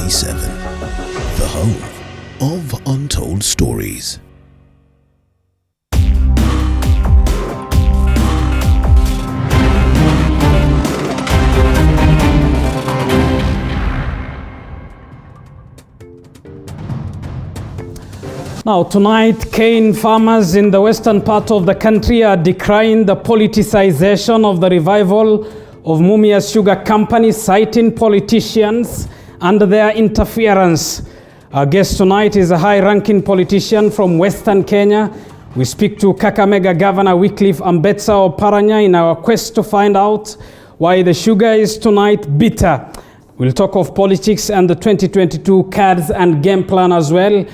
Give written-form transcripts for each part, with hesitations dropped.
TV47, the home of untold stories. Now, tonight, cane farmers in the western part of the country are decrying the politicization of the revival of Mumias Sugar Company, citing politicians and their interference. Our guest tonight is a high-ranking politician from Western Kenya. We speak to Kakamega Governor Wycliffe Oparanya in our quest to find out why the sugar is tonight bitter. We'll talk of politics and the 2022 cards and game plan as well.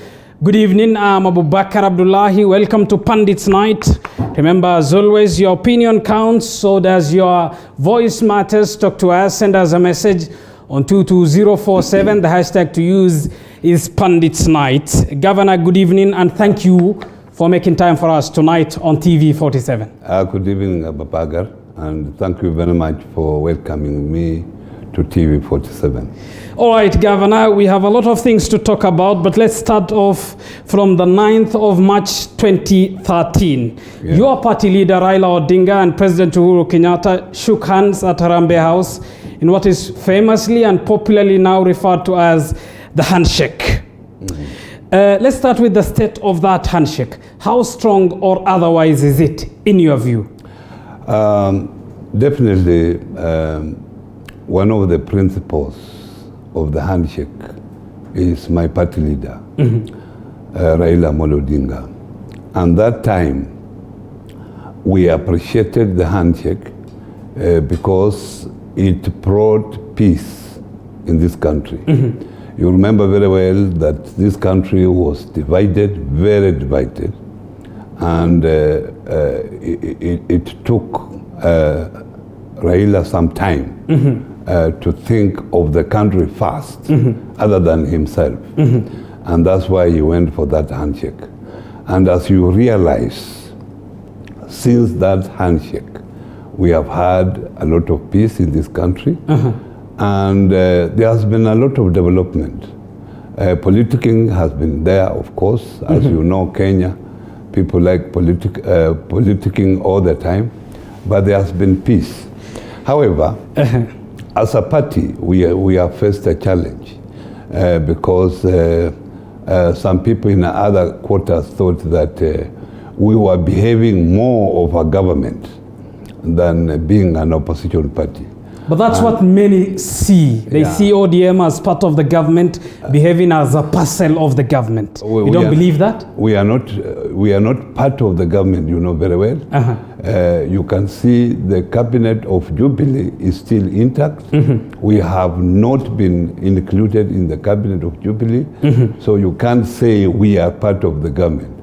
Good evening, I'm Abubakar Abdullahi. Welcome to Pundits Night. Remember, as always, your opinion counts, so does your voice matters. Talk to us, send us a message on 22047. The hashtag to use is Pundits Night. Governor, good evening, and thank you for making time for us tonight on TV47. Good evening, Abubakar, and thank you very much for welcoming me to TV47. All right, Governor, we have a lot of things to talk about, but let's start off from the 9th of March 2013. Yeah. Your party leader, Raila Odinga, and President Uhuru Kenyatta shook hands at Harambee House in what is famously and popularly now referred to as the handshake. Mm-hmm. Let's start with the state of that handshake. How strong or otherwise is it, in your view? Definitely, one of the principles of the handshake is my party leader, Raila Odinga. And that time, we appreciated the handshake because it brought peace in this country. Mm-hmm. You remember very well that this country was divided, very divided, and it took Raila some time to think of the country first, other than himself. And that's why he went for that handshake. And as you realize, since that handshake, we have had a lot of peace in this country, and there has been a lot of development. Politicking has been there, of course. As you know, Kenya, people like politicking all the time, but there has been peace. However, as a party, we have faced a challenge because some people in other quarters thought that we were behaving more of a government than being an opposition party. But that's what many see. They see ODM as part of the government, behaving as a parcel of the government. You don't believe that? We are not part of the government, you know very well. You can see the cabinet of Jubilee is still intact. We have not been included in the cabinet of Jubilee. So you can't say we are part of the government.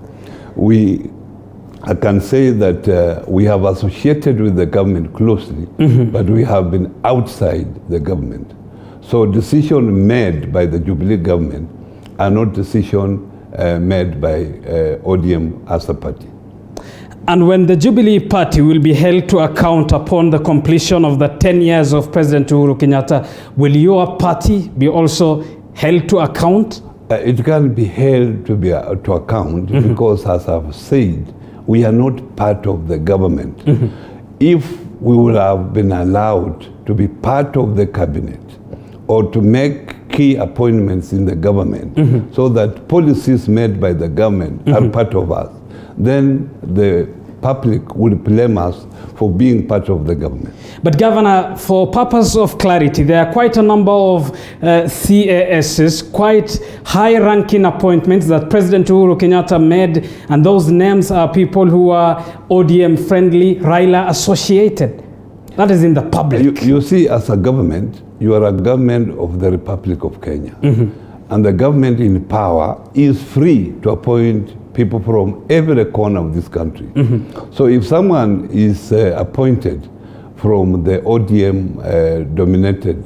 I can say that we have associated with the government closely, but we have been outside the government. So decisions made by the Jubilee government are not decisions made by ODM as a party. And when the Jubilee party will be held to account upon the completion of the 10 years of President Uhuru Kenyatta, will your party be also held to account? It can be held to account because, as I've said, we are not part of the government. If we would have been allowed to be part of the cabinet or to make key appointments in the government so that policies made by the government are part of us, then the public would blame us for being part of the government. But Governor, for purpose of clarity, there are quite a number of CASs, quite high-ranking appointments that President Uhuru Kenyatta made, and those names are people who are ODM-friendly, Raila-associated. That is in the public. You see, as a government, you are a government of the Republic of Kenya. And the government in power is free to appoint people from every corner of this country. So if someone is appointed from the ODM dominated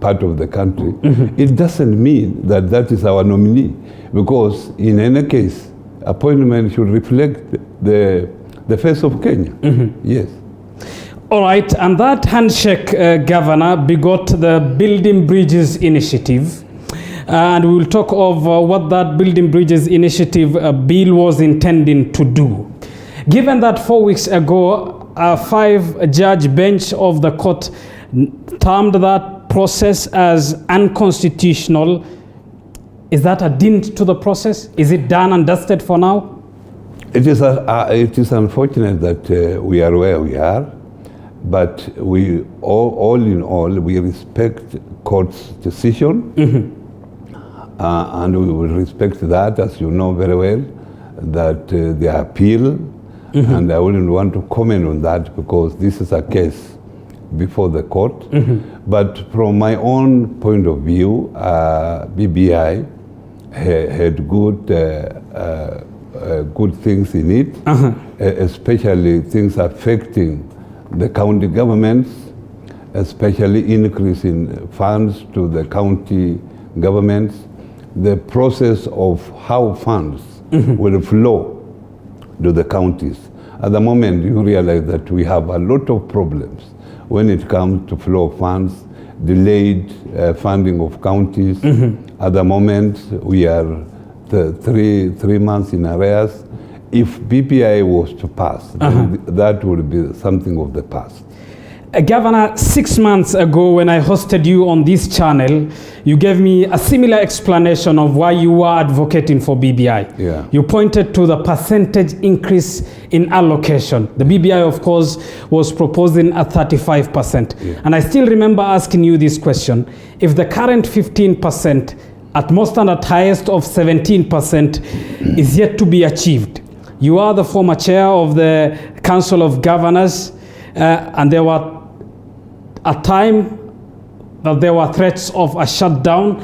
part of the country, it doesn't mean that that is our nominee, because in any case, appointment should reflect the face of Kenya. Yes. All right, and that handshake, Governor, begot the Building Bridges Initiative. And we will talk of what that Building Bridges Initiative bill was intending to do. Given that 4 weeks ago, a 5-judge bench of the court termed that process as unconstitutional, is that a dint to the process? Is it done and dusted for now? It is unfortunate that we are where we are, but we all in all, we respect court's decision. And we will respect that, as you know very well, that they appeal, and I wouldn't want to comment on that because this is a case before the court. But from my own point of view, BBI had good things in it, especially things affecting the county governments, especially increase in funds to the county governments, the process of how funds will flow to the counties. At the moment, you realize that we have a lot of problems when it comes to flow of funds, delayed funding of counties. At the moment, we are three months in arrears. If BPI was to pass, then that would be something of the past. Governor, 6 months ago when I hosted you on this channel, you gave me a similar explanation of why you were advocating for BBI. Yeah. You pointed to the percentage increase in allocation. The BBI, of course, was proposing a 35%. Yeah. And I still remember asking you this question. If the current 15%, at most and at highest of 17%, is yet to be achieved, you are the former chair of the Council of Governors, and there were a time that there were threats of a shutdown.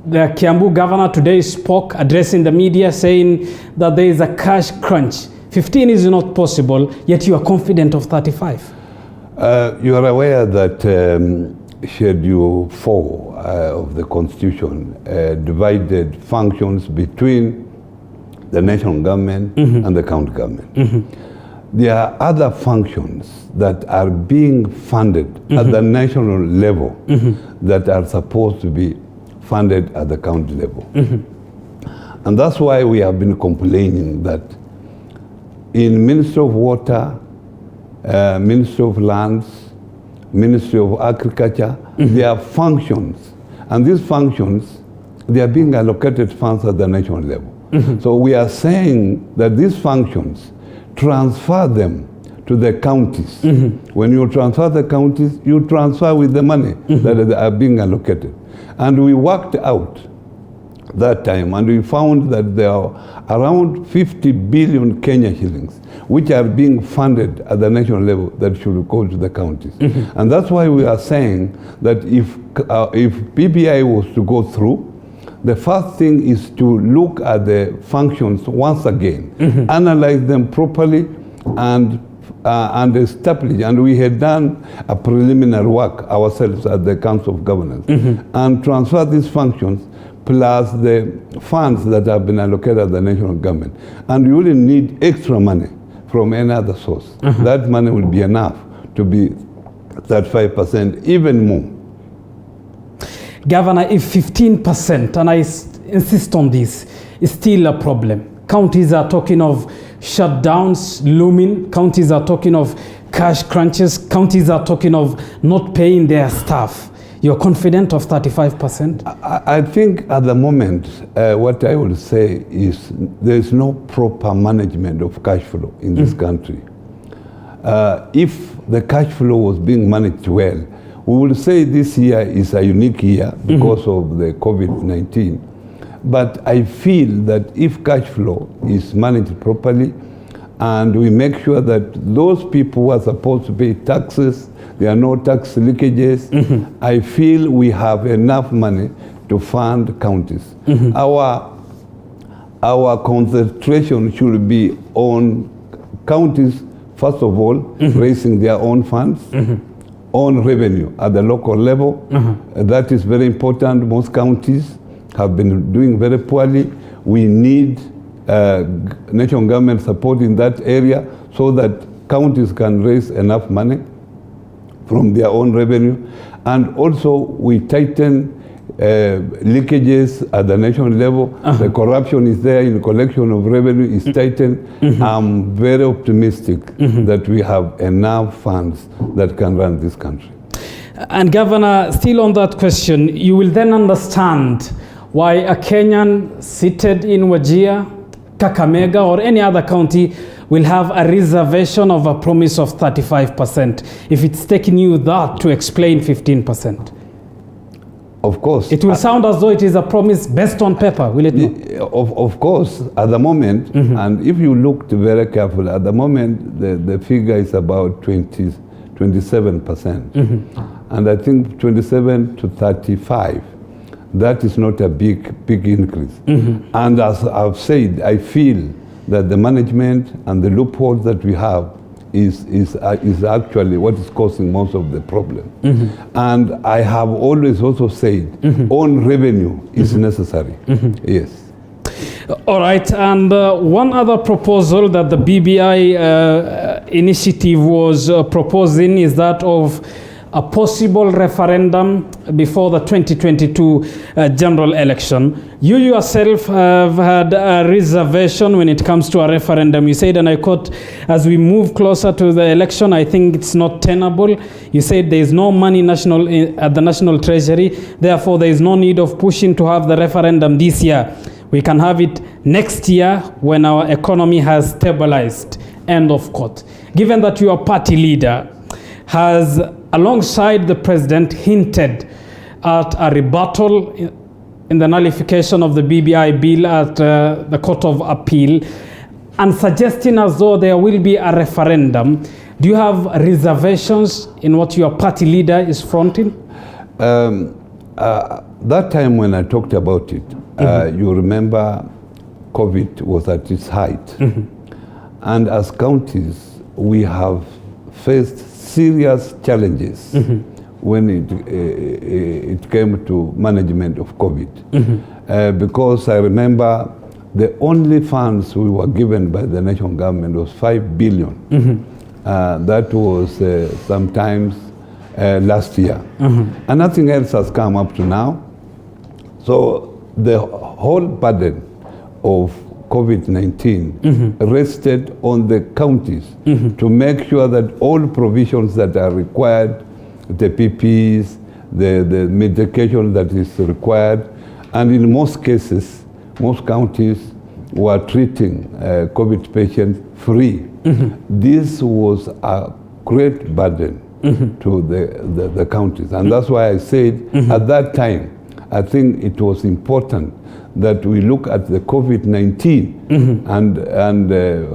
The Kiambu governor today spoke, addressing the media, saying that there is a cash crunch. 15 is not possible, yet you are confident of 35. You are aware that Schedule 4 of the Constitution divided functions between the national government and the county government. There are other functions that are being funded at the national level that are supposed to be funded at the county level. And that's why we have been complaining that in Ministry of Water, Ministry of Lands, Ministry of Agriculture, there are functions. And these functions, they are being allocated funds at the national level. So we are saying that these functions, transfer them to the counties. When you transfer the counties, you transfer with the money that are being allocated. And we worked out that time, and we found that there are around 50 billion Kenya shillings, which are being funded at the national level that should go to the counties. And that's why we are saying that if PBI was to go through, the first thing is to look at the functions once again, analyze them properly, and establish. And we had done a preliminary work ourselves at the Council of Governors, and transfer these functions plus the funds that have been allocated at the national government. And you wouldn't need extra money from any other source. That money will be enough to be 35%, even more. Governor, if 15%, and I insist on this, is still a problem. Counties are talking of shutdowns looming. Counties are talking of cash crunches. Counties are talking of not paying their staff. You're confident of 35%? I think at the moment, what I will say is there is no proper management of cash flow in this country. If the cash flow was being managed well, we will say this year is a unique year because of the COVID-19. But I feel that if cash flow is managed properly, and we make sure that those people who are supposed to pay taxes, there are no tax leakages, I feel we have enough money to fund counties. Our concentration should be on counties, first of all, raising their own funds, own revenue at the local level. That is very important. Most counties have been doing very poorly. We need national government support in that area so that counties can raise enough money. from their own revenue. And also we tighten leakages at the national level. The corruption is there in collection of revenue is tightened. I'm very optimistic that we have enough funds that can run this country. And Governor, still on that question, you will then understand why a Kenyan seated in Wajir, Kakamega, or any other county will have a reservation of a promise of 35% if it's taking you that to explain 15%. Of course. It will sound as though it is a promise based on paper, will it not? Of course, at the moment, and if you looked very carefully, at the moment, the figure is about 27%. And I think 27 to 35, that is not a big increase. And as I've said, I feel that the management and the loopholes that we have is actually what is causing most of the problem. And I have always also said own revenue is necessary. Yes. All right, and one other proposal that the BBI initiative was proposing is that of a possible referendum before the 2022 general election. You yourself have had a reservation when it comes to a referendum. You said, and I quote, as we move closer to the election, I think it's not tenable. You said there is no money at the National Treasury, therefore there is no need of pushing to have the referendum this year. We can have it next year when our economy has stabilized. End of quote. Given that your party leader has, alongside the president, hinted at a rebuttal in the nullification of the BBI bill at the Court of Appeal, and suggesting as though there will be a referendum, do you have reservations in what your party leader is fronting? That time when I talked about it, you remember COVID was at its height. And as counties, we have faced serious challenges when it came to management of COVID. Because I remember the only funds we were given by the national government was 5 billion. That was sometimes last year. And nothing else has come up to now. So the whole burden of COVID-19 rested on the counties to make sure that all provisions that are required, the PPEs, the medication that is required, and in most cases, most counties were treating COVID patients free. This was a great burden to the counties. And that's why I said at that time, I think it was important that we look at the COVID-19 and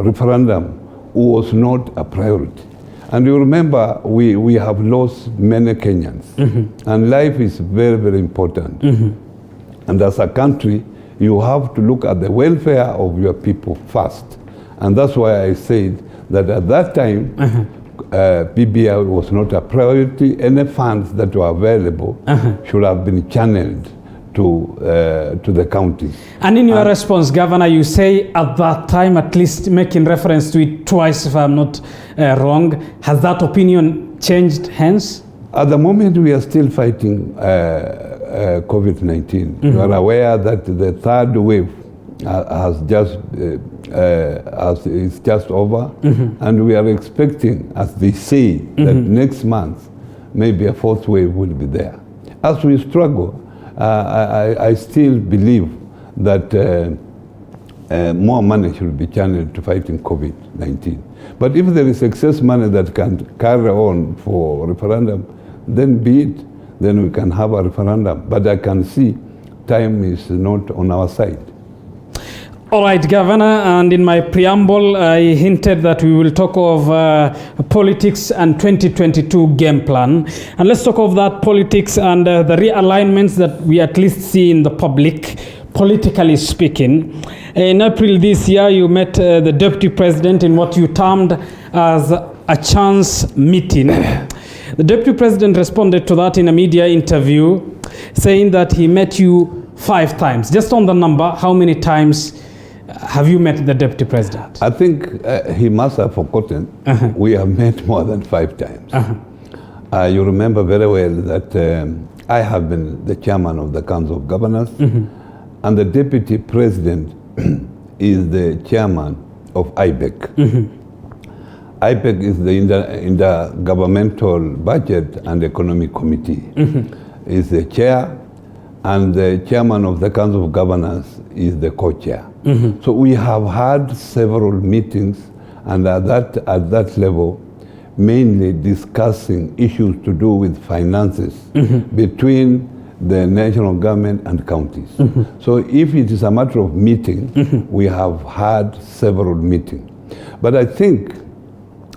referendum was not a priority. And you remember, we have lost many Kenyans. And life is very, very important. And as a country, you have to look at the welfare of your people first. And that's why I said that at that time, BBI was not a priority. Any funds that were available should have been channeled to the counties. And in your response, Governor, you say at that time, at least making reference to it twice, if I'm not wrong. Has that opinion changed hence? At the moment, we are still fighting COVID-19. You are aware that the third wave is just over, and we are expecting, as they say, that next month, maybe a fourth wave will be there. As we struggle, I still believe that more money should be channeled to fighting COVID-19. But if there is excess money that can carry on for referendum, then be it. Then we can have a referendum. But I can see time is not on our side. All right, Governor, and in my preamble, I hinted that we will talk of politics and 2022 game plan. And let's talk of that politics and the realignments that we at least see in the public, politically speaking. In April this year, you met the Deputy President in what you termed as a chance meeting. The Deputy President responded to that in a media interview, saying that he met you 5 times. Just on the number, how many times have you met the Deputy President? I think he must have forgotten. We have met more than 5 times. You remember very well that I have been the chairman of the Council of Governors, and the deputy president is the chairman of IBEC. IBEC is the Intergovernmental Budget and Economic Committee. Is the chair, and the chairman of the Council of Governors is the co-chair. So we have had several meetings, and at that level, mainly discussing issues to do with finances between the national government and counties. So if it is a matter of meeting, we have had several meetings. But I think,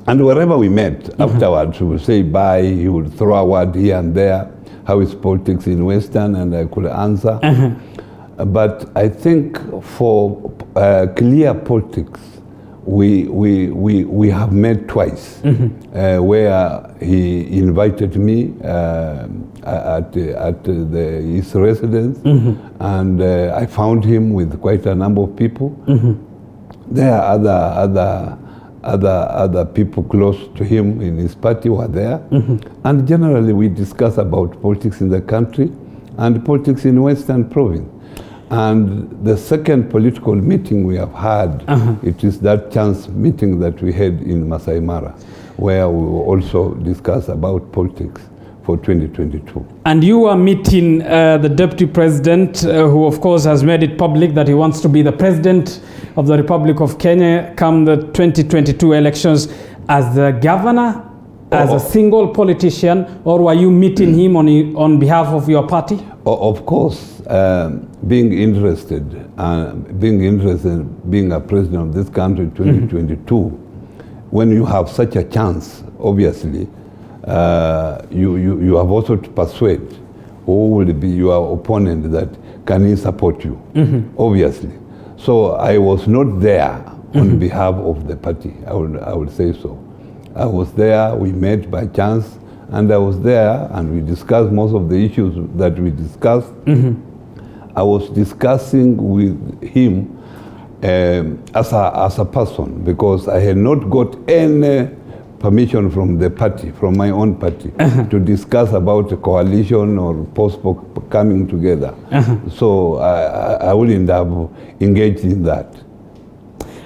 and wherever we met afterwards, we would say bye, he would throw a word here and there, how is politics in Western, and I could answer. But I think for clear politics, we have met twice, where he invited me at his residence, and I found him with quite a number of people. There are other people close to him in his party were there, and generally we discuss about politics in the country and politics in Western Province. And the second political meeting we have had, it is that chance meeting that we had in Masai Mara, where we will also discuss about politics for 2022. And you are meeting the deputy president, who of course has made it public that he wants to be the president of the Republic of Kenya come the 2022 elections, as the governor, as a single politician, or were you meeting him on behalf of your party? Of course, being interested being a president of this country in 2022, when you have such a chance, obviously, you have also to persuade who will be your opponent that can he support you, obviously. So I was not there on behalf of the party, I would say so. I was there, we met by chance, and I was there and we discussed most of the issues that we discussed. I was discussing with him as a person, because I had not got any permission from the party, from my own party, to discuss about a coalition or possible coming together. So I wouldn't have engaged in that.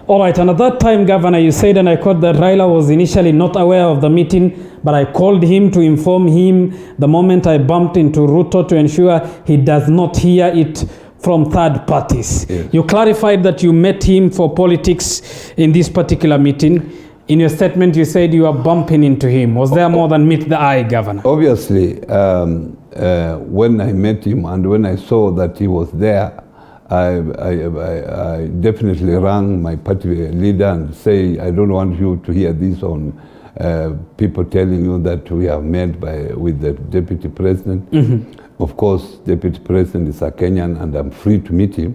All right, and at that time, Governor, you said, and I quote, that Raila was initially not aware of the meeting, but I called him to inform him the moment I bumped into Ruto to ensure he does not hear it from third parties. Yes. You clarified that you met him for politics in this particular meeting. In your statement, you said you were bumping into him. Was there more than meet the eye, Governor? Obviously, when I met him and when I saw that he was there, I definitely rang my party leader and say, I don't want you to hear this on people telling you that we have met with the deputy president. Of course, deputy president is a Kenyan and I'm free to meet him.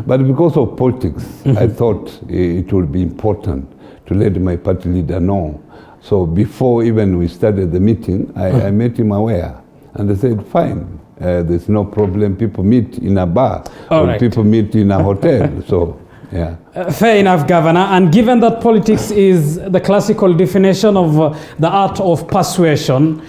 But because of politics, I thought it would be important to let my party leader know. So before even we started the meeting, I made him aware. And I said, fine. There's no problem. People meet in a bar, or right. People meet in a hotel. So, yeah. Fair enough, Governor. And given that politics is the classical definition of the art of persuasion,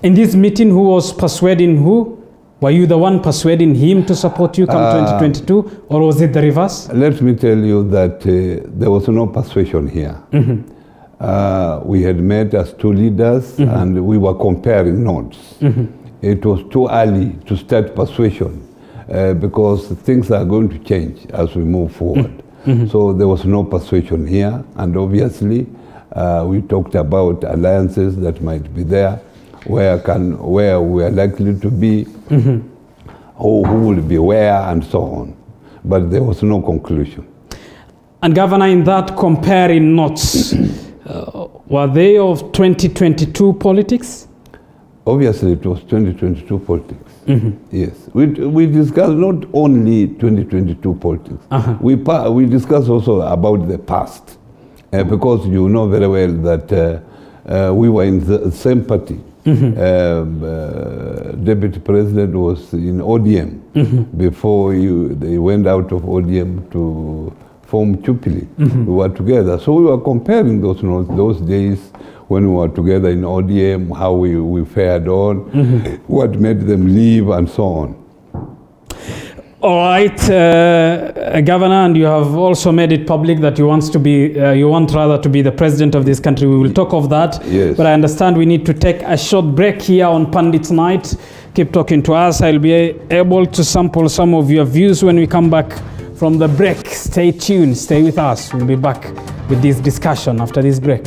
in this meeting, who was persuading who? Were you the one persuading him to support you come 2022, or was it the reverse? Let me tell you that there was no persuasion here. We had met as two leaders, and we were comparing notes. It was too early to start persuasion because things are going to change as we move forward. So there was no persuasion here, and obviously we talked about alliances that might be there, where we are likely to be, who will be where, and so on. But there was no conclusion. And Governor, in that comparing notes, were they of 2022 politics? Obviously, it was 2022 politics. Yes, we discussed not only 2022 politics. We discussed also about the past, because you know very well that we were in the same party. Deputy President was in ODM before they went out of ODM to formed Jubilee. We were together. So we were comparing those days when we were together in ODM, how we fared on, what made them leave, and so on. All right, Governor, and you have also made it public that you want to be the president of this country. We will talk of that. Yes. But I understand we need to take a short break here on Pundits Night. Keep talking to us. I'll be able to sample some of your views when we come back from the break. Stay tuned. Stay with us. We'll be back with this discussion after this break.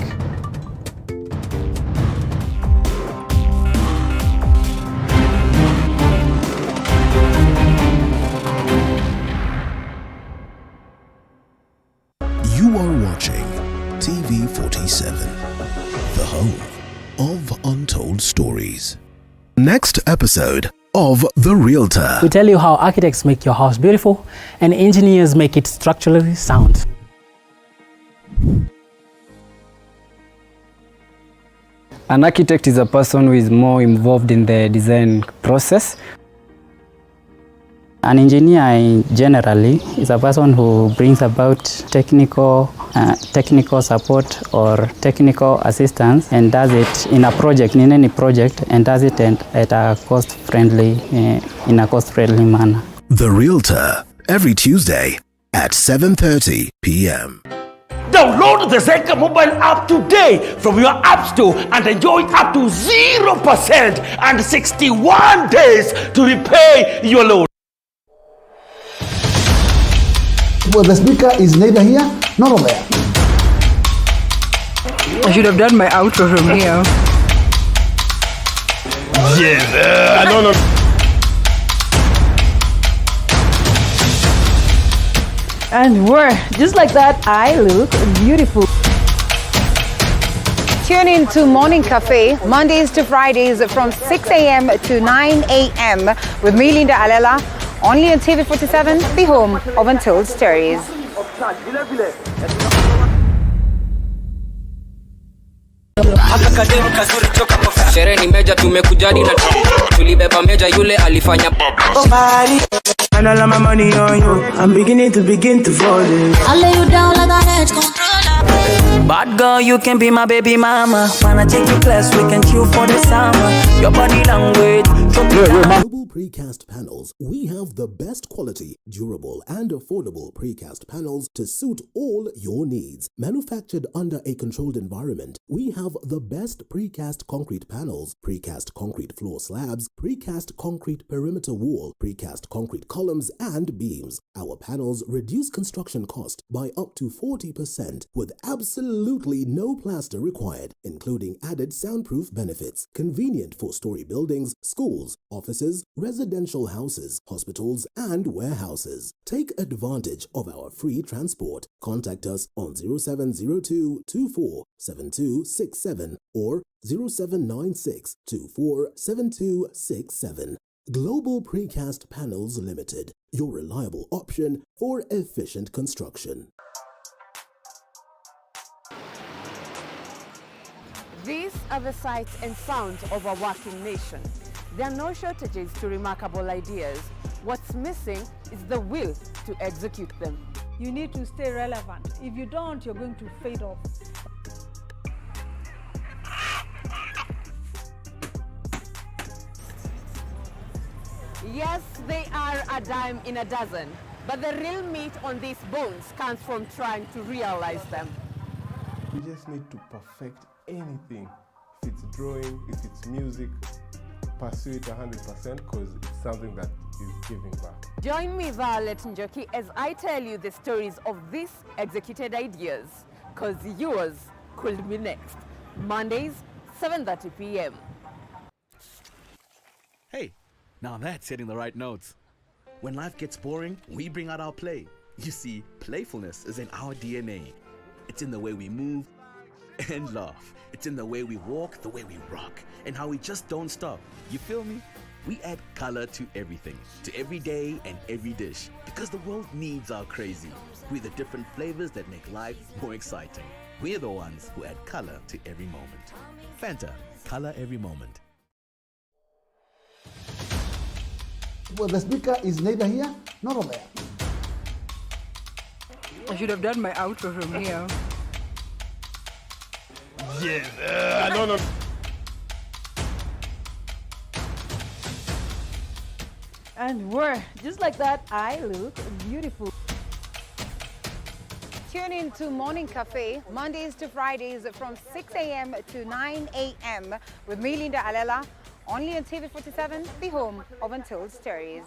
You are watching TV 47, the home of untold stories. Next episode of The Realtor. We tell you how architects make your house beautiful and engineers make it structurally sound. An architect is a person who is more involved in the design process. An engineer generally is a person who brings about technical support or technical assistance and does it in a project, in any project, and does it at a cost-friendly, in a cost-friendly manner. The Realtor, every Tuesday at 7:30 p.m. Download the Zenka mobile app today from your app store and enjoy up to 0% and 61 days to repay your loan. Well, the speaker is neither here nor there. I should have done my outro from here. I don't know. And just like that, I look beautiful. Tune in to Morning Cafe, Mondays to Fridays from 6 a.m. to 9 a.m. with me, Linda Alela, only on TV 47, the home of Untold Stories. Sherehe ni meja, tumekujadi na tulibeba meja, yule alifanya and all of my money on you. I'm beginning to fall in. I'll lay you down like an edge controller. Bad girl, you can be my baby mama. Wanna take you class, we can chill for the summer. Your body language. Global Precast Panels. We have the best quality, durable and affordable precast panels to suit all your needs. Manufactured under a controlled environment, we have the best precast concrete panels, precast concrete floor slabs, precast concrete perimeter wall, precast concrete columns and beams. Our panels reduce construction cost by up to 40% with absolutely no plaster required, including added soundproof benefits, convenient four-story buildings, schools, offices, residential houses, hospitals, and warehouses. Take advantage of our free transport. Contact us on 0702 24 7267 or 0796 24 7267. Global Precast Panels Limited, your reliable option for efficient construction. These are the sights and sounds of a working nation. There are no shortages to remarkable ideas. What's missing is the will to execute them. You need to stay relevant. If you don't, you're going to fade off. Yes, they are a dime in a dozen, but the real meat on these bones comes from trying to realize them. You just need to perfect anything. If it's drawing, if it's music, pursue it 100% because it's something that is giving back. Join me, Violet Njoki, as I tell you the stories of these executed ideas, because yours could be next. Mondays, 7:30 p.m. Hey, now that's hitting the right notes. When life gets boring, we bring out our play. You see, playfulness is in our DNA. It's in the way we move and laugh. It's in the way we walk, the way we rock, and how we just don't stop. You feel me? We add color to everything, to every day and every dish, because the world needs our crazy. We're the different flavors that make life more exciting. We're the ones who add color to every moment. Fanta, color every moment. Well, the speaker is neither here nor there. I should have done my outro from here. Yes. No. And just like that, I look beautiful. Tune in to Morning Cafe, Mondays to Fridays from 6 a.m. to 9 a.m. with me, Linda Alela, only on TV47, the home of Untold Stories.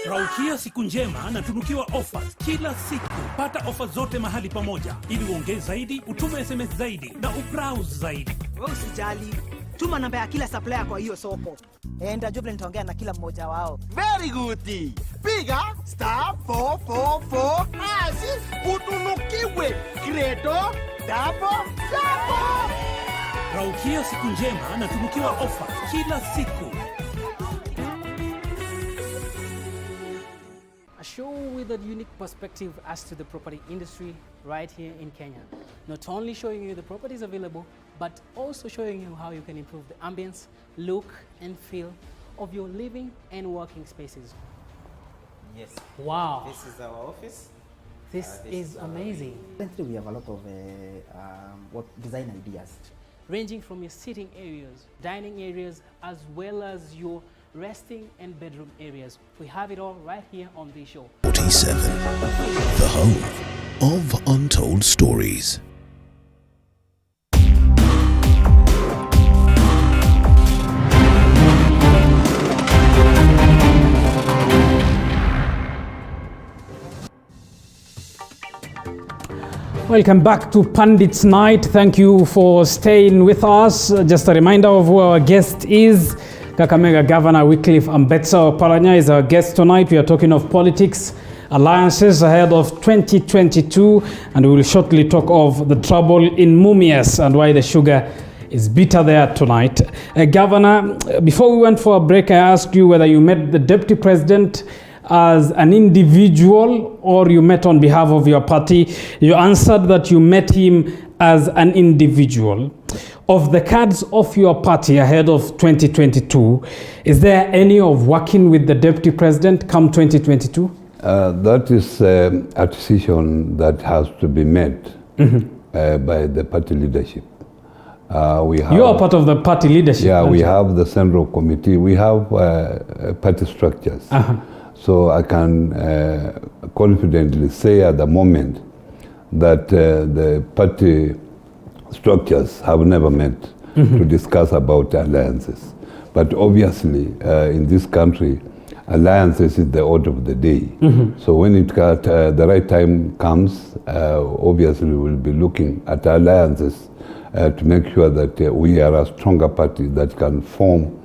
Raukia siku njema na tunukiwa offers kila siku. Pata offers zote mahali pamoja ili uongeze zaidi, utume SMS zaidi na ubrowse zaidi. Wewe usijali. Tuma namba ya kila supplier kwa hiyo soko. Enda Jubilee nitaongea na kila mmoja wao. Very good. Piga *444 hash utunukiwe Credo double. Raukia siku njema na tunukiwa offers kila siku. A show with a unique perspective as to the property industry right here in Kenya. Not only showing you the properties available, but also showing you how you can improve the ambience, look and feel of your living and working spaces. Yes. Wow. This is our office. This is amazing. Currently we have a lot of design ideas. Ranging from your sitting areas, dining areas, as well as your resting and bedroom areas. We have it all right here on this show. 47, the home of Untold Stories. Welcome back to Pundits Night. Thank you for staying with us. Just a reminder of who our guest is. Kakamega Governor Wycliffe Oparanya is our guest tonight. We are talking of politics, alliances ahead of 2022, and we will shortly talk of the trouble in Mumias and why the sugar is bitter there tonight. Governor, before we went for a break, I asked you whether you met the Deputy President as an individual or you met on behalf of your party. You answered that you met him as an individual. Of the cards of your party ahead of 2022, is there any of working with the Deputy President come 2022? That is a decision that has to be made by the party leadership. You are part of the party leadership. Yeah, we have the Central Committee. We have party structures. So I can confidently say at the moment that the party structures have never met to discuss about alliances. But obviously, in this country, alliances is the order of the day. So when the right time comes, obviously we'll be looking at alliances to make sure that we are a stronger party that can form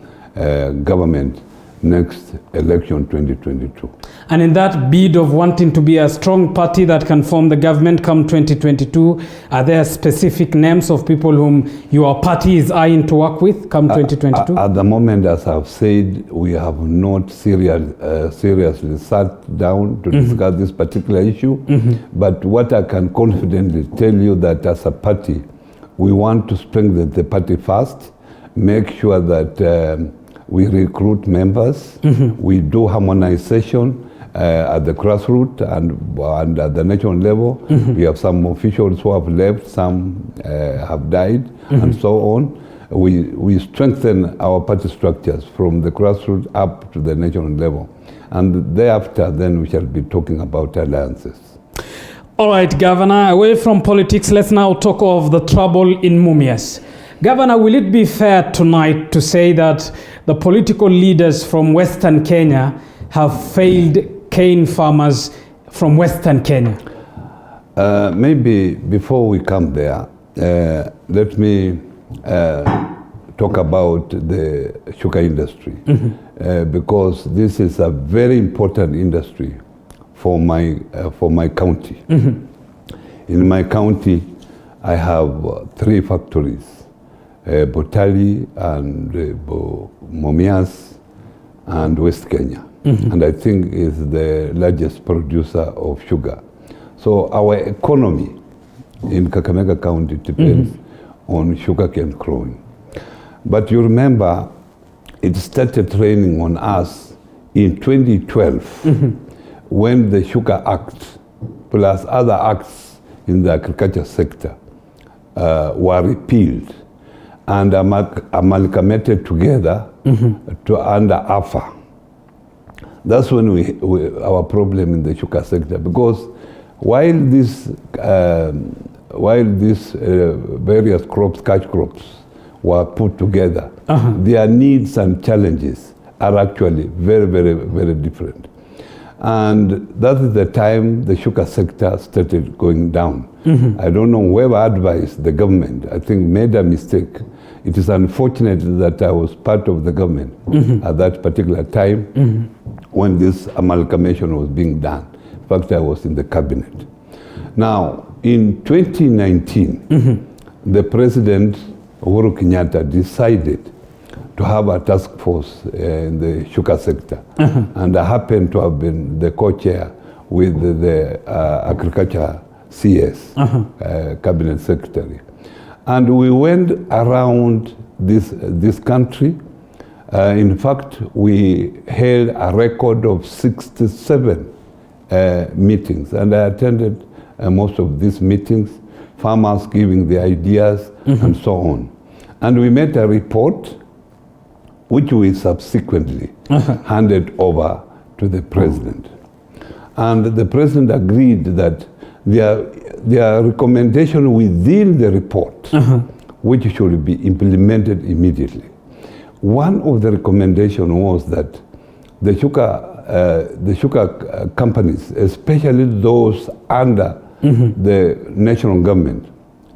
government next election 2022. And in that bid of wanting to be a strong party that can form the government come 2022, are there specific names of people whom your party is eyeing to work with come 2022? At the moment, as I've said, we have not seriously sat down to discuss this particular issue. But what I can confidently tell you that as a party, we want to strengthen the party first, make sure that we recruit members, we do harmonization at the grassroots and at the national level. We have some officials who have left, some have died, and so on. we strengthen our party structures from the grassroots up to the national level. And thereafter, then we shall be talking about alliances. All right, Governor, away from politics, let's now talk of the trouble in Mumias. Governor, will it be fair tonight to say that the political leaders from Western Kenya have failed cane farmers from Western Kenya? Maybe before we come there, let me talk about the sugar industry, because this is a very important industry for my county. In my county, I have 3 factories, Botali and Mumias and West Kenya. And I think is the largest producer of sugar. So our economy in Kakamega County depends on sugarcane growing. But you remember, it started raining on us in 2012 when the Sugar Act plus other acts in the agriculture sector were repealed and amalgamated together to under AFA. That's when our problem in the sugar sector, because while these various crops, cash crops, were put together, their needs and challenges are actually very, very, very different. And that is the time the sugar sector started going down. I don't know whoever advised the government, I think made a mistake. It is unfortunate that I was part of the government at that particular time when this amalgamation was being done. In fact, I was in the cabinet. Now, in 2019, the President, Uhuru Kenyatta, decided to have a task force in the sugar sector. And I happened to have been the co-chair with the Agriculture CS, Cabinet Secretary. And we went around this country. In fact, we held a record of 67 meetings, and I attended most of these meetings, farmers giving their ideas and so on. And we made a report which we subsequently handed over to the President. And the President agreed that there are recommendations within the report which should be implemented immediately. One of the recommendations was that the sugar companies, especially those under the national government,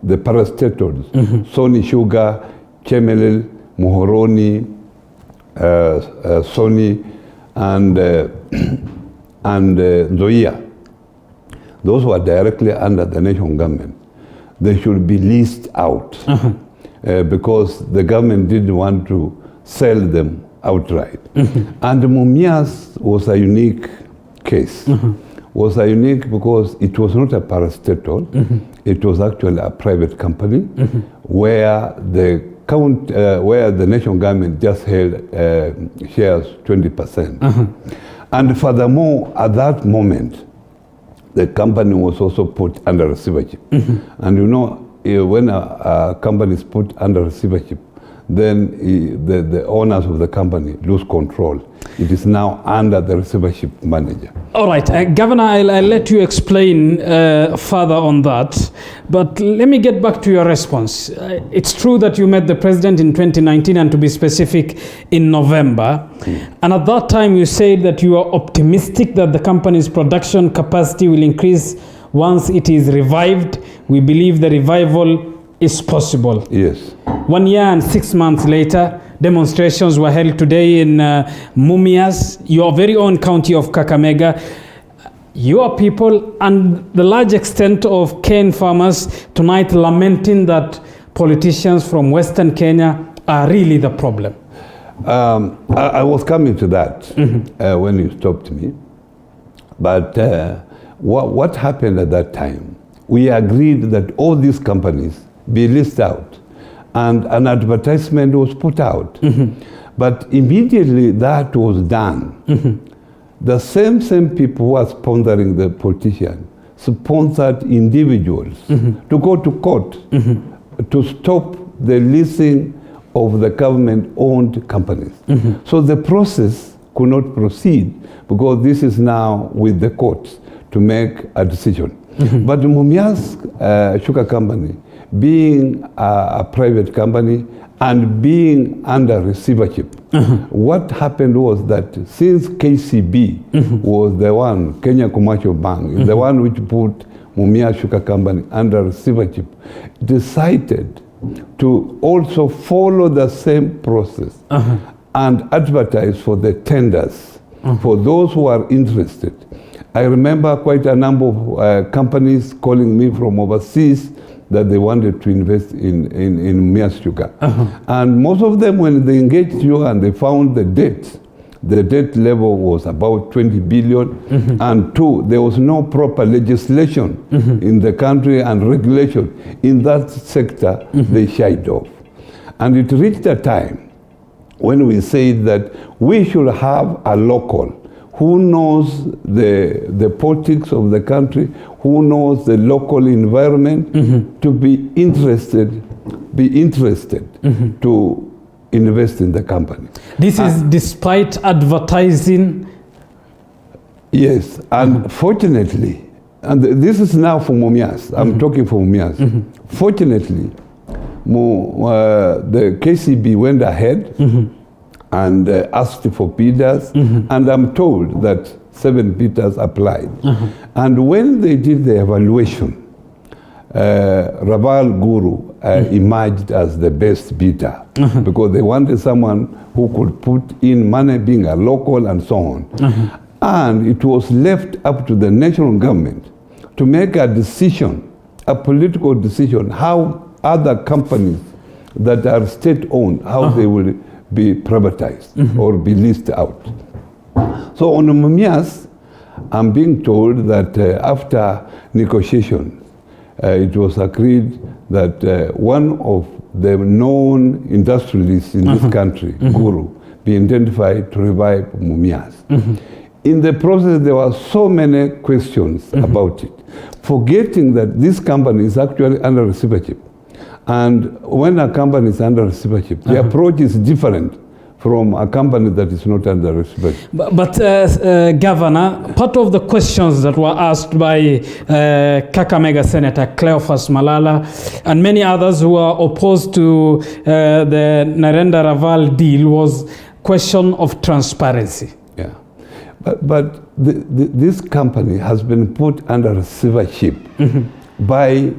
the parastatals, Sony Sugar, Chemelil, Muhoroni, Sony, and Zoya, those who are directly under the national government, they should be leased out because the government didn't want to sell them outright. And Mumias was a unique case. Was a unique because it was not a parastatal, it was actually a private company where the national government just held shares 20%. And furthermore, at that moment, the company was also put under receivership. And you know, when a company is put under receivership, then the owners of the company lose control. It is now under the receivership manager. All right, Governor, I'll let you explain further on that. But let me get back to your response. It's true that you met the President in 2019, and to be specific, in November. And at that time, you said that you are optimistic that the company's production capacity will increase once it is revived. We believe the revival is possible. Yes. 1 year and 6 months later, demonstrations were held today in Mumias, your very own county of Kakamega. Your people and the large extent of cane farmers tonight lamenting that politicians from Western Kenya are really the problem. I was coming to that when you stopped me. But what happened at that time? We agreed that all these companies be listed out, and an advertisement was put out. But immediately that was done. The same people who are sponsoring the politician sponsored individuals to go to court to stop the leasing of the government-owned companies. So the process could not proceed because this is now with the courts to make a decision. But Mumias Sugar Company, being a private company and being under receivership, what happened was that since KCB was the one, Kenya Commercial Bank, is the one which put Mumias Sugar Company under receivership, decided to also follow the same process and advertise for the tenders for those who are interested. I remember quite a number of companies calling me from overseas that they wanted to invest in Mumias Sugar. And most of them, when they engaged you and they found the debt level was about 20 billion. And two, there was no proper legislation in the country and regulation in that sector, they shied off. And it reached a time when we said that we should have a local who knows the politics of the country, who knows the local environment, to be interested to invest in the company. This is despite advertising? Yes, and fortunately, and this is now for Mumias, I'm talking for Mumias. Fortunately, the KCB went ahead and asked for bidders, and I'm told that 7 bidders applied. And when they did the evaluation, Raval Guru emerged as the best bidder because they wanted someone who could put in money, being a local and so on. And it was left up to the national government to make a decision, a political decision, how other companies that are state-owned, how they will be privatized or be leased out. So on Mumias, I'm being told that after negotiation, it was agreed that one of the known industrialists in this country, Guru, be identified to revive Mumias. In the process, there were so many questions about it, forgetting that this company is actually under receivership. And when a company is under receivership, the approach is different from a company that is not under receivership. But Governor, part of the questions that were asked by Kakamega Senator Cleophas Malala and many others who are opposed to the Narendra Raval deal was question of transparency. Yeah, but this company has been put under receivership by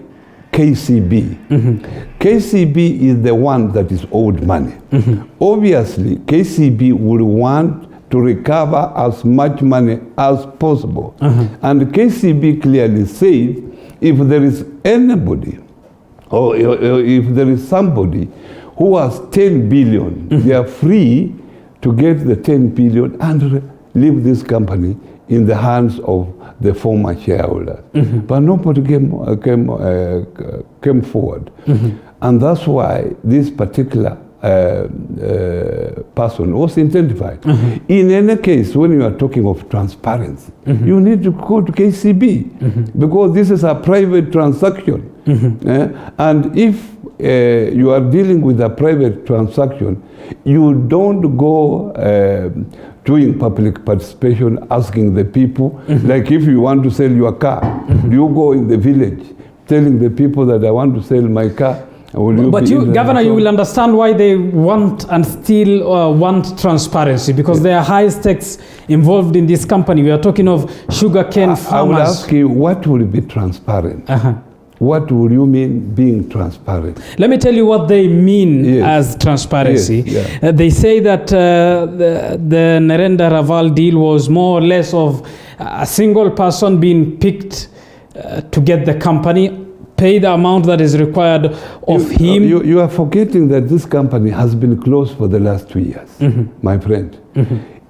KCB. KCB is the one that is owed money. Obviously, KCB would want to recover as much money as possible. And KCB clearly said if there is anybody or if there is somebody who has 10 billion, they are free to get the 10 billion and leave this company in the hands of the former shareholders. But nobody came forward. And that's why this particular person was identified. In any case, when you are talking of transparency, you need to go to KCB because this is a private transaction. And if you are dealing with a private transaction, you don't go doing public participation, asking the people, like if you want to sell your car, you go in the village telling the people that I want to sell my car. But you, Governor, you will understand why they want and still want transparency, because there are high stakes involved in this company. We are talking of sugarcane farmers. I will ask you, what will be transparent? What would you mean being transparent? Let me tell you what they mean as transparency. They say that the Narendra Raval deal was more or less of a single person being picked to get the company, pay the amount that is required of him. You are forgetting that this company has been closed for the last 2 years, my friend.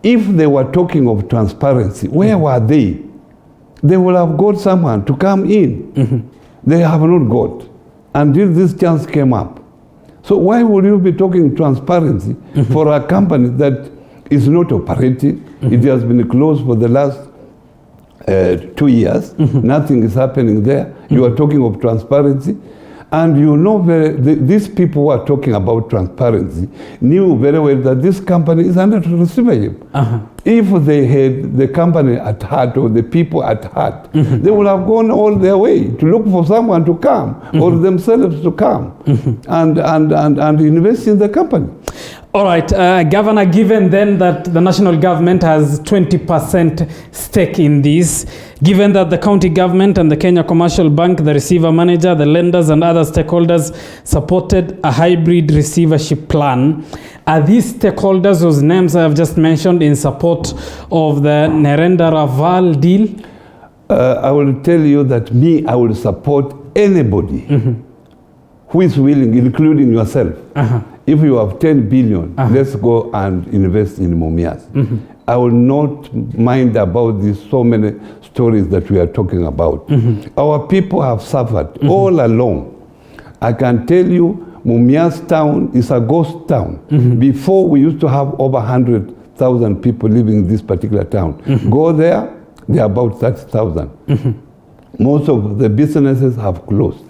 If they were talking of transparency, where were they? They would have got someone to come in. They have not got until this chance came up. So why would you be talking transparency for a company that is not operating? It has been closed for the last 2 years. Nothing is happening there. You are talking of transparency. And you know, these people who are talking about transparency knew very well that this company is under receivership. If they had the company at heart or the people at heart, they would have gone all their way to look for someone to come or themselves to come and invest in the company. All right, Governor, given then that the national government has 20% stake in this, given that the county government and the Kenya Commercial Bank, the receiver manager, the lenders and other stakeholders supported a hybrid receivership plan, are these stakeholders whose names I have just mentioned in support of the Nerenda Raval deal? I will tell you that I will support anybody who is willing, including yourself. If you have 10 billion, let's go and invest in Mumias. I will not mind about these so many stories that we are talking about. Our people have suffered all along. I can tell you, Mumias town is a ghost town. Before, we used to have over 100,000 people living in this particular town. Go there, they are about 30,000. Most of the businesses have closed.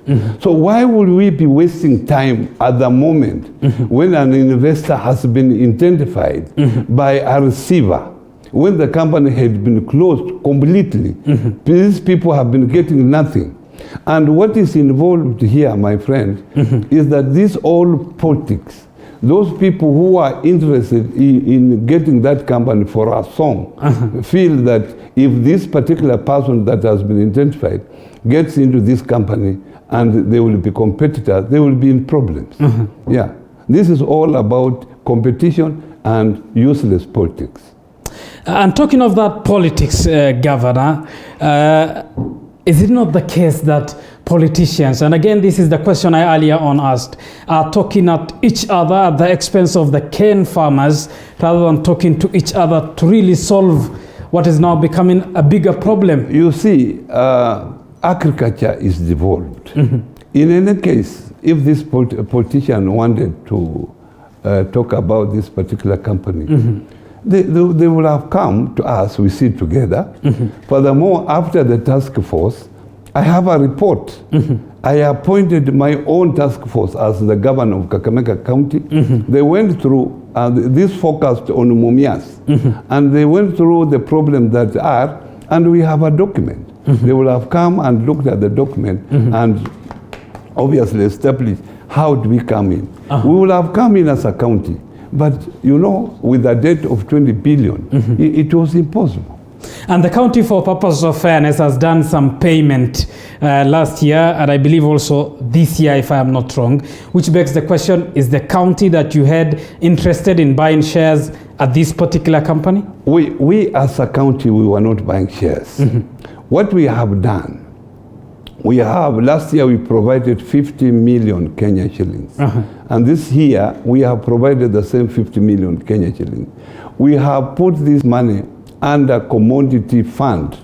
So why would we be wasting time at the moment when an investor has been identified by a receiver, when the company had been closed completely? These people have been getting nothing. And what is involved here, my friend, is that this all politics, those people who are interested in getting that company for a song feel that if this particular person that has been identified gets into this company and they will be competitors, they will be in problems. Yeah, this is all about competition and useless politics. And talking of that politics, Governor, is it not the case that politicians, and again this is the question I earlier on asked, are talking at each other at the expense of the cane farmers rather than talking to each other to really solve what is now becoming a bigger problem? You see, agriculture is devolved. In any case, if this politician wanted to talk about this particular company, they will have come to us, we sit together. Furthermore, after the task force, I have a report. I appointed my own task force as the governor of Kakamega County. They went through, this focused on Mumias, and they went through the problems that are, and we have a document. They will have come and looked at the document and obviously established how do we come in. We will have come in as a county, but you know, with a debt of 20 billion, it was impossible. And the county, for purpose of fairness, has done some payment last year, and I believe also this year, if I am not wrong, which begs the question, is the county that you had interested in buying shares at this particular company? We as a county, we were not buying shares. What we have done, last year we provided 50 million Kenya shillings. And this year, we have provided the same 50 million Kenya shillings. We have put this money under commodity fund,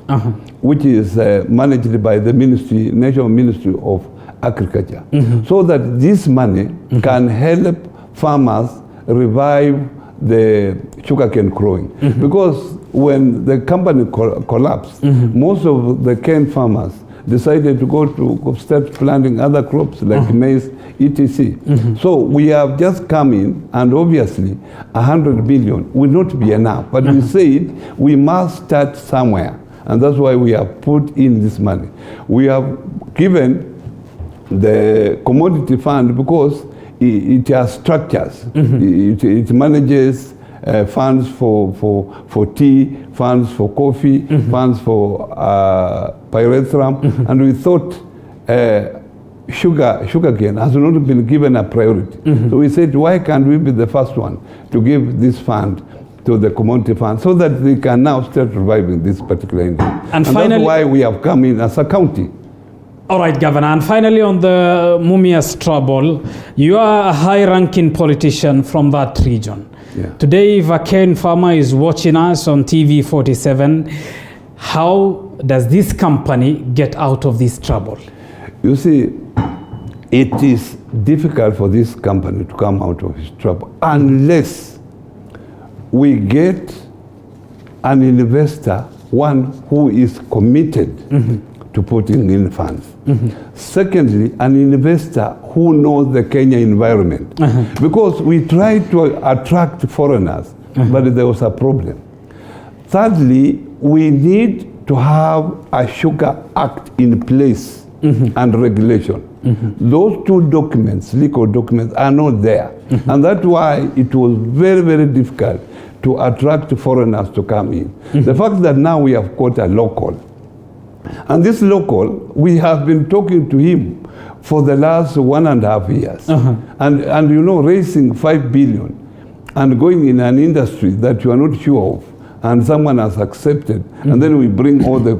which is managed by the National Ministry of Agriculture, so that this money can help farmers revive the sugarcane growing. Because when the company collapsed, most of the cane farmers decided to go to start planting other crops like maize, etc. So we have just come in, and obviously 100 billion will not be enough. But we said we must start somewhere, and that's why we have put in this money. We have given the commodity fund because it has structures. It manages funds for tea, funds for coffee, funds for pyrethrum, and we thought sugarcane has not been given a priority. So we said, why can't we be the first one to give this fund to the commodity fund so that they can now start reviving this particular industry? And finally, that's why we have come in as a county. All right, Governor. And finally, on the Mumias trouble, you are a high-ranking politician from that region. Today, if a cane farmer is watching us on TV 47, how does this company get out of this trouble? You see, it is difficult for this company to come out of its trouble unless we get an investor, one who is committed to putting in funds. Secondly, an investor who knows the Kenya environment. Because we tried to attract foreigners, but there was a problem. Thirdly, we need to have a Sugar Act in place and regulation. Those two documents, legal documents, are not there. And that's why it was very, very difficult to attract foreigners to come in. The fact that now we have got a local, and this local, we have been talking to him for the last 1.5 years. And you know, raising 5 billion and going in an industry that you are not sure of, and someone has accepted, and then we bring all the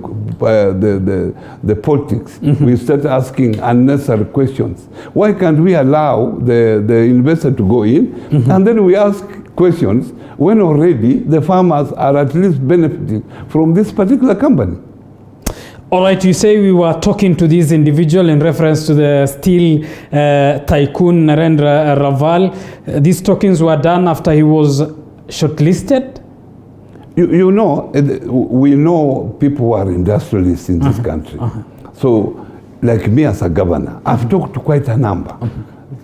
politics. We start asking unnecessary questions. Why can't we allow the investor to go in, and then we ask questions when already the farmers are at least benefiting from this particular company? All right, you say we were talking to this individual in reference to the steel tycoon Narendra Raval. These talkings were done after he was shortlisted? You know, we know people who are industrialists in this country. So, like me as a governor, I've talked to quite a number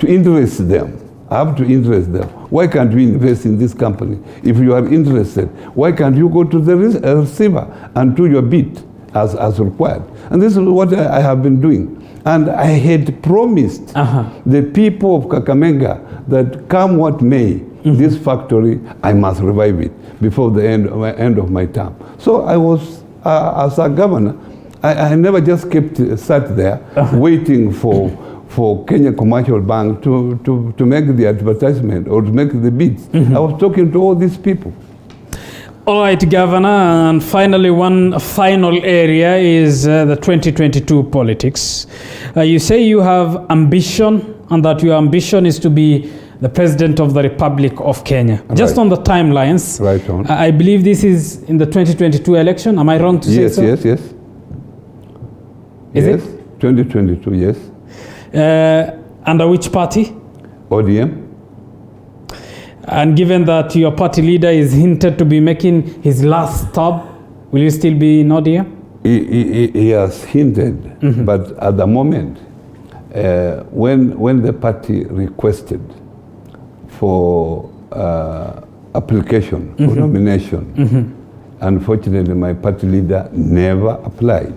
to interest them. I have to interest them. Why can't we invest in this company? If you are interested, why can't you go to the receiver and do your bid as required? And this is what I have been doing. And I had promised the people of Kakamega that come what may, this factory, I must revive it before the end of my term. So I was, as a governor, I never just sat there waiting for Kenya Commercial Bank to make the advertisement or to make the bids. I was talking to all these people. All right, Governor, and finally, one final area is the 2022 politics. You say you have ambition, and that your ambition is to be the President of the Republic of Kenya. Right. Just on the timelines, right on. I believe this is in the 2022 election. Am I wrong to say so? Yes. Is it? 2022, yes. Under which party? ODM. And given that your party leader is hinted to be making his last stop, will you still be in ODM? He has hinted, but at the moment, when the party requested for application for nomination, unfortunately my party leader never applied.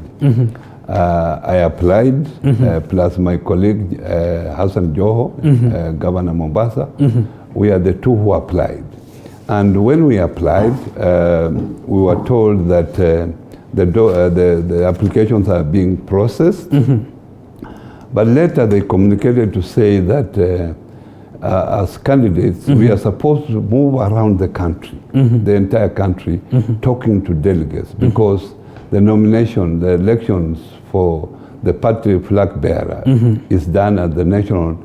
I applied, plus my colleague Hassan Joho, Governor Mombasa. We are the two who applied. And when we applied, we were told that the applications are being processed. But later they communicated to say that as candidates, we are supposed to move around the country, the entire country, talking to delegates, because the nomination, the elections for the party flag bearer is done at the National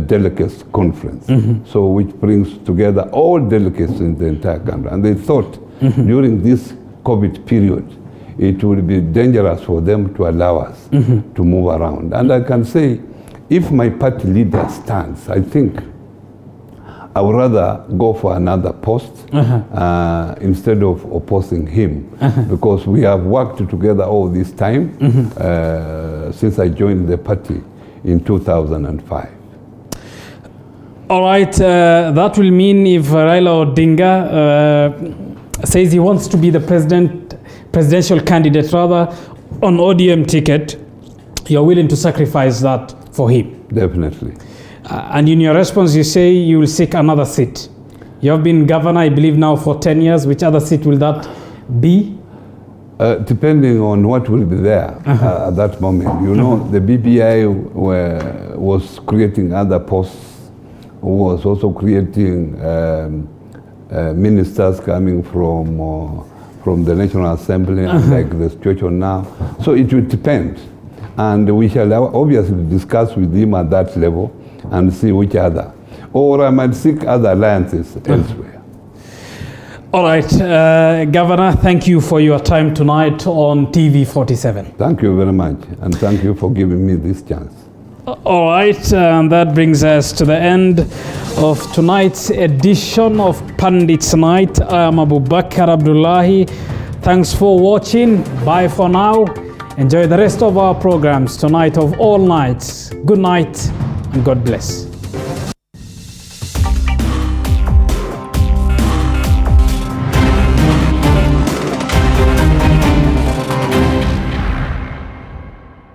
Delegates Conference, so which brings together all delegates in the entire country. And they thought during this COVID period, it would be dangerous for them to allow us to move around. And I can say, if my party leader stands, I think I would rather go for another post instead of opposing him, because we have worked together all this time since I joined the party in 2005. All right, that will mean if Raila Odinga says he wants to be the presidential candidate rather on ODM ticket, you're willing to sacrifice that for him? Definitely. And in your response, you say you will seek another seat. You have been governor, I believe, now for 10 years. Which other seat will that be? Depending on what will be there at that moment. You know, the BBI was creating other posts, was also creating ministers coming from the National Assembly, like the situation now. So it will depend. And we shall obviously discuss with him at that level and see which other. Or I might seek other alliances elsewhere. All right, Governor, thank you for your time tonight on TV47. Thank you very much, and thank you for giving me this chance. All right, and that brings us to the end of tonight's edition of Pundits Night. I am Abubakar Abdullahi. Thanks for watching. Bye for now. Enjoy the rest of our programs tonight of all nights. Good night and God bless.